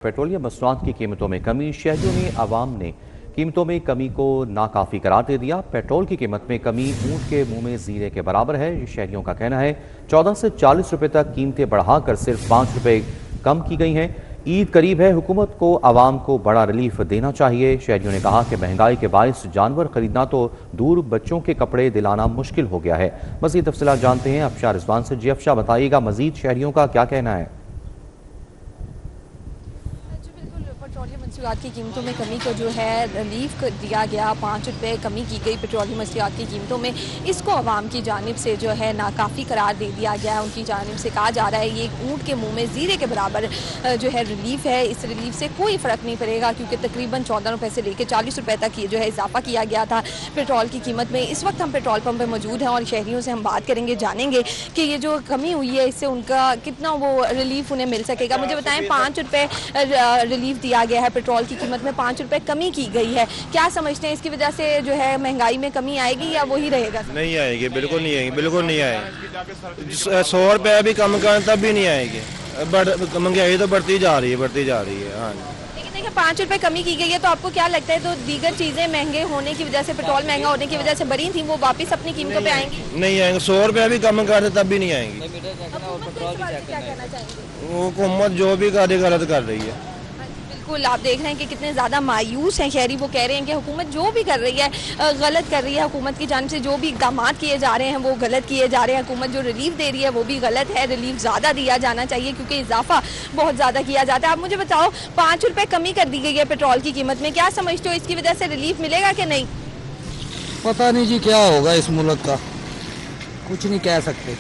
Petroleum मसनूआत की कीमतों में कमी। शहरियों ने आवाम ने कीमतों में कमी को नाकाफी करार दे दिया। पेट्रोल की कीमत में कमी ऊंट के मुंह में जीरे के बराबर है। शहरियों का कहना है 14 से 40 रुपए तक कीमतें बढ़ाकर सिर्फ 5 रुपए कम की गई हैं। ईद करीब है, हुकूमत को आवाम को बड़ा रिलीफ देना चाहिए। शहरियों ने कहा कि महंगाई के बायस जानवर खरीदना तो दूर, बच्चों के कपड़े दिलाना मुश्किल हो गया है। मजीद तफसीलात जानते हैं अफशा रिजवान से। जी अफशा, बताइएगा मजीद शहरियों का क्या कहना है? पेट्रोलियम मंसूबात की कीमतों में कमी को जो है रिलीफ दिया गया, 5 रुपये कमी की गई पेट्रोलियम मंसूबात की कीमतों में। इसको आवाम की जानिब से जो है नाकाफ़ी करार दे दिया गया। उनकी जानिब से कहा जा रहा है ये ऊँट के मुंह में जीरे के बराबर जो है रिलीफ है। इस रिलीफ से कोई फ़र्क नहीं पड़ेगा क्योंकि तकरीबन 14 रुपये से लेकर 40 रुपये तक ये जो है इजाफा किया गया था पेट्रोल की कीमत में। इस वक्त हम पेट्रोल पंप पर मौजूद हैं और शहरियों से हम बात करेंगे, जानेंगे कि ये जो कमी हुई है इससे उनका कितना वो रिलीफ उन्हें मिल सकेगा। मुझे बताएं, 5 रुपये रिलीफ दिया गया है, पेट्रोल की कीमत में 5 रुपए कमी की गई है। क्या समझते हैं इसकी वजह से जो है महंगाई में कमी आएगी या वही रहेगा? नहीं आएगी, बिल्कुल नहीं आएगी, बिल्कुल नहीं आएगी। 100 रुपये भी कम करें तब भी नहीं आएगी। महंगाई तो बढ़ती जा रही है, बढ़ती जा रही है। हाँ, लेकिन देखिए 5 रुपए कमी की गई है तो आपको क्या लगता है तो दीगर चीजें महंगे होने की वजह से, पेट्रोल महंगा होने की वजह से बढ़ी थी, वो वापस अपनी कीमतों पे आएंगी? नहीं आएंगे। 100 रुपये भी कम करें तब भी नहीं आएंगी। क्या कहना चाहेंगे? वो हुकूमत जो भी कर रही गलत कर रही है। बिल्कुल, आप देख रहे हैं कि कितने ज़्यादा मायूस हैं शहरी। वो कह रहे हैं कि हुकूमत जो भी कर रही है गलत कर रही है। हुकूमत की जानिब से जो भी इक़दाम किए जा रहे हैं वो गलत किए जा रहे हैं। हुकूमत जो रिलीफ दे रही है वो भी गलत है। रिलीफ ज़्यादा दिया जाना चाहिए क्योंकि इजाफा बहुत ज़्यादा किया जाता है। आप मुझे बताओ, 5 रुपये कमी कर दी गई है पेट्रोल की कीमत में, क्या समझते हो इसकी वजह से रिलीफ मिलेगा कि नहीं? पता नहीं जी क्या होगा इस मुल्क का, कुछ नहीं कह सकते।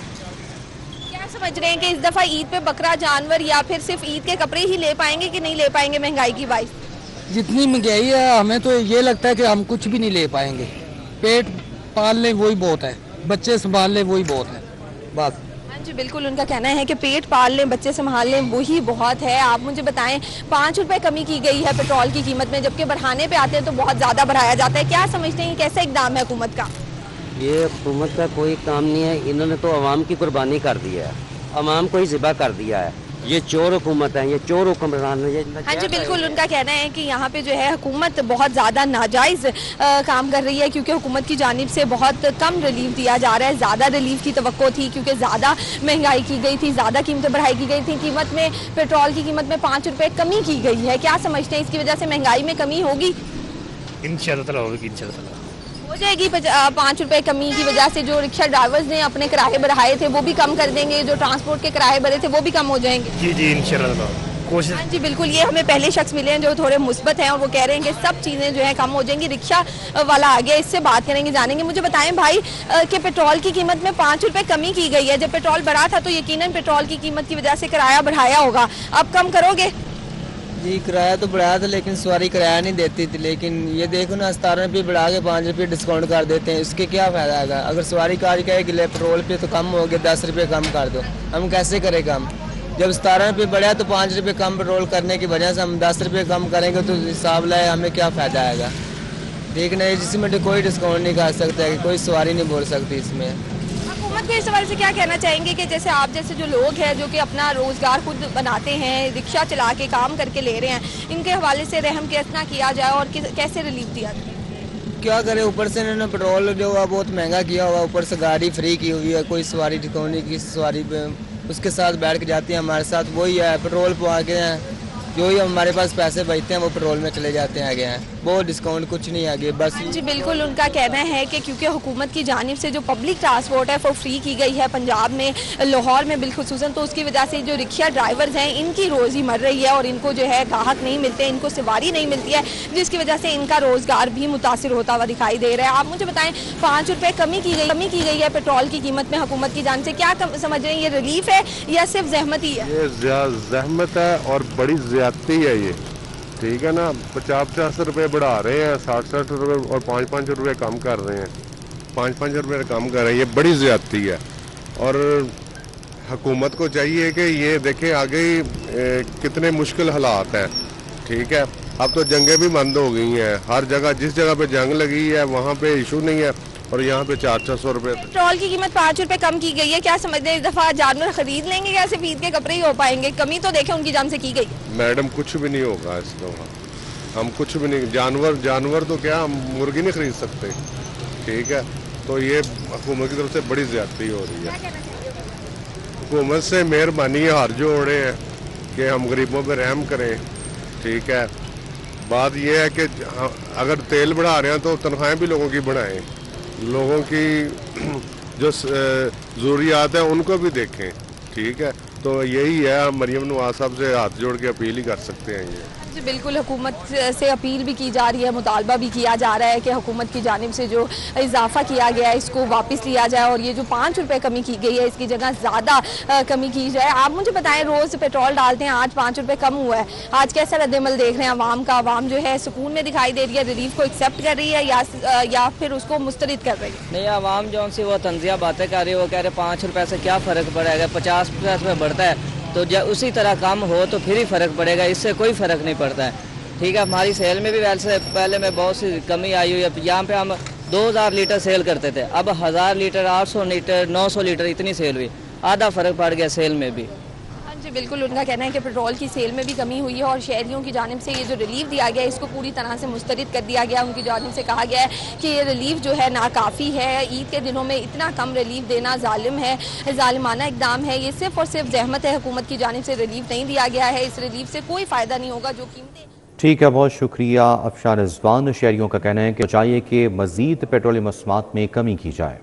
समझ रहे हैं कि इस दफ़ा ईद पे बकरा जानवर या फिर सिर्फ ईद के कपड़े ही ले पाएंगे कि नहीं ले पाएंगे महंगाई की बाइस? जितनी महंगाई है हमें तो ये लगता है कि हम कुछ भी नहीं ले पाएंगे। पेट पाल ले वही बहुत है, बच्चे संभाल ले वही बहुत है, बस। हाँ जी, बिल्कुल उनका कहना है कि पेट पाल लें, बच्चे संभाल लें, वही बहुत है। आप मुझे बताएं, 5 रुपए कमी की गई है पेट्रोल की कीमत में, जबकि बढ़ाने पे आते हैं तो बहुत ज़्यादा बढ़ाया जाता है। क्या समझते हैं कैसा इक़दाम है हुकूमत का? ये हुकूमत का कोई काम नहीं है। इन्होंने तो अवाम की कुर्बानी कर दी है, अवाम को ही ज़िबा कर दिया है। ये चोर हुकूमत है, ये चोर हुक्मरान है। हाँ जी, बिल्कुल उनका कहना है कि यहाँ पे जो है हुकूमत बहुत ज़्यादा नाजायज़ काम कर रही है क्योंकि हुकूमत की जानिब से बहुत कम रिलीफ दिया जा रहा है। ज़्यादा रिलीफ की तवक्को थी क्योंकि ज़्यादा महंगाई की गई थी, ज़्यादा कीमतें बढ़ाई की गई थी। कीमत में, पेट्रोल की कीमत में 5 रुपये कमी की गई है। क्या समझते हैं इसकी वजह से महंगाई में कमी होगी? इंशाअल्लाह होगी, इंशाअल्लाह हो जाएगी। 5 रुपए कमी की वजह से जो रिक्शा ड्राइवर्स ने अपने किराए बढ़ाए थे वो भी कम कर देंगे, जो ट्रांसपोर्ट के किराए बढ़े थे वो भी कम हो जाएंगे। जी जी इंशाअल्लाह कोशिश। हाँ जी, बिल्कुल। ये हमें पहले शख्स मिले हैं जो थोड़े मुस्बत हैं और वो कह रहे हैं कि सब चीज़ें जो है कम हो जाएंगी। रिक्शा वाला आ गया, इससे बात करेंगे, जानेंगे। मुझे बताएं भाई कि पेट्रोल की कीमत में 5 रुपए कमी की गई है। जब पेट्रोल बढ़ा था तो यकीनन पेट्रोल की कीमत की वजह से किराया बढ़ाया होगा, अब कम करोगे? जी किराया तो बढ़ाया था लेकिन सवारी किराया नहीं देती थी। लेकिन ये देखो ना, 17 रुपये बढ़ा के 5 रुपये डिस्काउंट कर देते हैं, इसके क्या फ़ायदा है? अगर सवारी कार कहेगी ले पेट्रोल पे तो कम हो गया, 10 रुपये कम कर दो, हम कैसे करें कम? जब 17 रुपये बढ़ा तो 5 रुपये कम पेट्रोल करने की वजह से हम 10 रुपये कम करेंगे तो हिसाब लाए हमें क्या फ़ायदा आएगा? ठीक नहीं, जिसमें कोई डिस्काउंट नहीं कर सकता है, कोई सवारी नहीं बोल सकती इसमें। हुकूमत को इस सवाल से क्या कहना चाहेंगे कि जैसे आप जैसे जो लोग हैं जो कि अपना रोज़गार खुद बनाते हैं, रिक्शा चला के काम करके ले रहे हैं, इनके हवाले से रहम कितना किया जाए और कैसे रिलीफ दिया जाए? क्या करे, ऊपर से इन्होंने पेट्रोल जो है बहुत महंगा किया हुआ, ऊपर से गाड़ी फ्री की हुई है, कोई सवारी ठिकाने की सवारी पे उसके साथ बैठ के जाती है हमारे साथ, वही है पेट्रोल पवा के हैं, जो ही हमारे पास पैसे बचते हैं वो पेट्रोल में चले जाते हैं आगे हैं, वो डिस्काउंट कुछ नहीं आगे बस। जी बिल्कुल, उनका कहना है कि क्योंकि हुकूमत की जानिब से जो पब्लिक ट्रांसपोर्ट है वो फ्री की गई है पंजाब में, लाहौर में बिलखुसूसन, तो उसकी वजह से जो रिक्शा ड्राइवर्स हैं इनकी रोज़ी मर रही है और इनको जो है ग्राहक नहीं मिलते, इनको सवारी नहीं मिलती है, जिसकी वजह से इनका रोज़गार भी मुतासिर होता हुआ दिखाई दे रहा है। आप मुझे बताएं, 5 रुपये कमी की गई है पेट्रोल की कीमत में हुकूमत की जानिब से, क्या समझ रहे हैं, ये रिलीफ है या सिर्फ जहमत ही है? ये जहमत है और बड़ी ज्यादती है ये, ठीक है ना। 50-50 रुपये बढ़ा रहे हैं, 60-60 रुपये और 5-5 रुपये कम कर रहे हैं, 5-5 रुपये कम कर रहे हैं, ये बड़ी ज्यादती है। और हुकूमत को चाहिए कि ये देखें आगे कितने मुश्किल हालात हैं, ठीक है। अब तो जंगें भी बंद हो गई हैं, हर जगह जिस जगह पे जंग लगी है वहाँ पे इशू नहीं है, और यहाँ पे 400-400 रुपये। पेट्रोल की कीमत 5 रुपए कम की गई है, क्या समझते हैं इस दफा जानवर खरीद लेंगे या सिर्फ ईद के कपड़े ही हो पाएंगे? कमी तो देखें उनकी जान से की गई है। मैडम कुछ भी नहीं होगा इस दफा, हम कुछ भी नहीं, जानवर तो क्या, हम मुर्गी नहीं खरीद सकते, ठीक है। तो ये हुकूमत की तरफ से बड़ी ज्यादती हो रही है। हुकूमत से मेहरबानी हाथ जोड़े हैं कि हम गरीबों पे रहम करें, ठीक है। बात यह है कि अगर तेल बढ़ा रहे हैं तो तनख्वाहें भी लोगों की बढ़ाएं, लोगों की जो ज़रूरियात है उनको भी देखें, ठीक है। तो यही है, हम मरियम नवाज साहब से हाथ जोड़ के अपील ही कर सकते हैं ये। जी बिल्कुल, हुकूमत से अपील भी की जा रही है, मुतालबा भी किया जा रहा है कि हुकूमत की जानिब से जो इजाफा किया गया है इसको वापस लिया जाए और ये जो 5 रुपए कमी की गई है इसकी जगह ज़्यादा कमी की जाए। आप मुझे बताएं, रोज़ पेट्रोल डालते हैं, आज 5 रुपए कम हुआ है, आज कैसा रद्दमल देख रहे हैं आवाम का? आवाम जो है सुकून में दिखाई दे रही है, रिलीफ को एक्सेप्ट कर रही है या फिर उसको मुस्तरद कर रही है? नहीं, आवाम जो सी वो तंजिया बातें कर रही है, वो कह रहे 5 रुपये से क्या फ़र्क पड़ेगा, 50 रुपये बढ़ता है तो जब उसी तरह कम हो तो फिर ही फ़र्क पड़ेगा, इससे कोई फ़र्क नहीं पड़ता है, ठीक है। हमारी सेल में भी वैसे पहले में बहुत सी कमी आई हुई है, यहाँ पे हम 2000 लीटर सेल करते थे, अब 1000 लीटर, 800 लीटर, 900 लीटर इतनी सेल हुई, आधा फ़र्क पड़ गया सेल में भी। जी बिल्कुल, उनका कहना है कि पेट्रोल की सेल में भी कमी हुई है और शहरियों की जानिब से ये जो रिलीफ दिया गया है इसको पूरी तरह से मुस्तरद कर दिया गया। उनकी जानिब से कहा गया है कि ये रिलीफ जो है नाकाफ़ी है, ईद के दिनों में इतना कम रिलीफ देना जालिम है, जालिमाना इकदाम है, ये सिर्फ और सिर्फ जहमत है, हुकूमत की जानिब से रिलीफ नहीं दिया गया है, इस रिलीफ से कोई फ़ायदा नहीं होगा। जो कीमतें ठीक है, बहुत शुक्रिया अफशान रिजवान। शहरियों का कहना है कि चाहिए कि मज़ीद पेट्रोलियम मसनूआत में कमी की जाए।